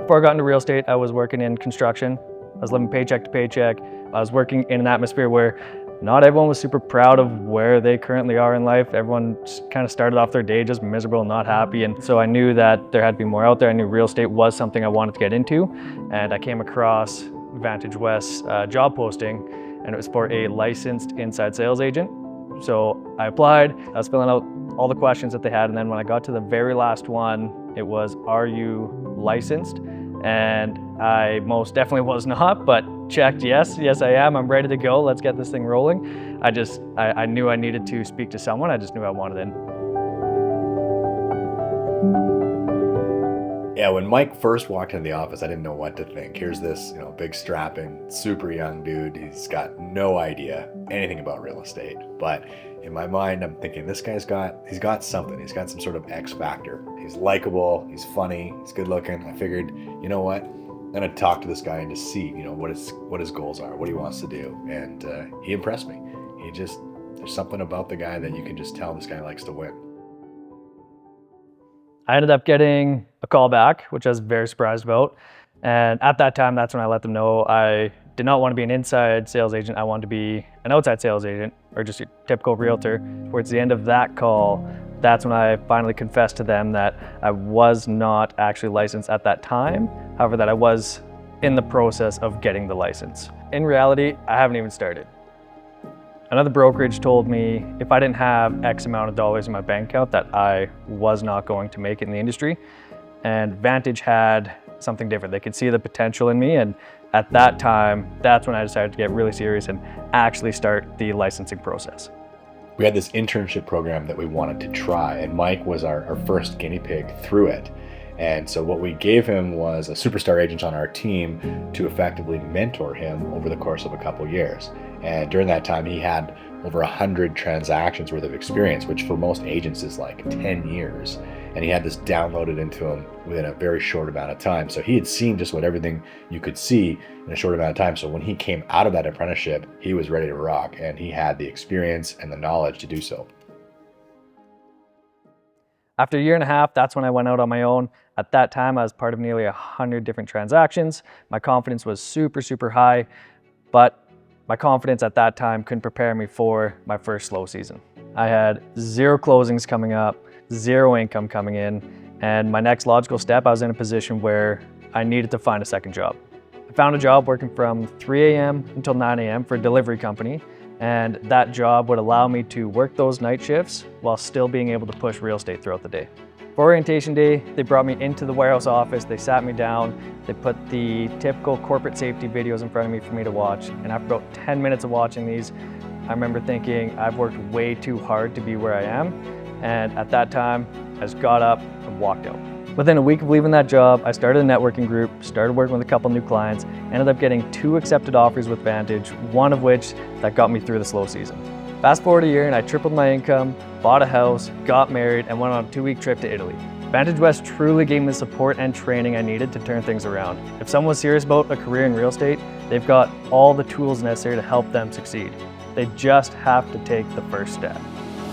Before I got into real estate, I was working in construction. I was living paycheck to paycheck. I was working in an atmosphere where not everyone was super proud of where they currently are in life. Everyone just kind of started off their day just miserable and not happy. And so I knew that there had to be more out there. I knew real estate was something I wanted to get into. And I came across Vantage West's job posting, and it was for a licensed inside sales agent. So I applied, I was filling out all the questions that they had. And then when I got to the very last one, it was, are you licensed? And I most definitely was not, but checked yes I am, I'm ready to go, let's get this thing rolling. I knew I needed to speak to someone, I just knew I wanted in. Yeah, when Mike first walked into the office, I didn't know what to think. Here's this, big strapping, super young dude. He's got no idea anything about real estate. But in my mind, I'm thinking this guy's he's got something. He's got some sort of X factor. He's likable, he's funny, he's good looking. I figured, you know what? I'm gonna talk to this guy and just see, what his goals are, what he wants to do. And he impressed me. There's something about the guy that you can just tell this guy likes to win. I ended up getting a call back, which I was very surprised about. And at that time, that's when I let them know I did not want to be an inside sales agent. I wanted to be an outside sales agent, or just your typical realtor. Towards the end of that call, that's when I finally confessed to them that I was not actually licensed at that time. However, that I was in the process of getting the license. In reality, I haven't even started. Another brokerage told me if I didn't have X amount of dollars in my bank account that I was not going to make it in the industry. And Vantage had something different. They could see the potential in me, and at that time, that's when I decided to get really serious and actually start the licensing process. We had this internship program that we wanted to try, and Mike was our first guinea pig through it. And so what we gave him was a superstar agent on our team to effectively mentor him over the course of a couple years. And during that time, he had over 100 transactions worth of experience, which for most agents is like 10 years. And he had this downloaded into him within a very short amount of time. So he had seen just what everything you could see in a short amount of time. So when he came out of that apprenticeship, he was ready to rock, and he had the experience and the knowledge to do so. After a year and a half, that's when I went out on my own. At that time, I was part of nearly 100 different transactions. My confidence was super, super high, but my confidence at that time couldn't prepare me for my first slow season. I had 0 closings coming up, 0 income coming in, and my next logical step, I was in a position where I needed to find a second job. I found a job working from 3 a.m. until 9 a.m. for a delivery company, and that job would allow me to work those night shifts while still being able to push real estate throughout the day. For orientation day, they brought me into the warehouse office, they sat me down, they put the typical corporate safety videos in front of me for me to watch, and after about 10 minutes of watching these, I remember thinking I've worked way too hard to be where I am, and at that time, I just got up and walked out. Within a week of leaving that job, I started a networking group, started working with a couple new clients, ended up getting 2 accepted offers with Vantage, one of which that got me through the slow season. Fast forward a year and I tripled my income, bought a house, got married, and went on a 2-week trip to Italy. Vantage West truly gave me the support and training I needed to turn things around. If someone's serious about a career in real estate, they've got all the tools necessary to help them succeed. They just have to take the first step.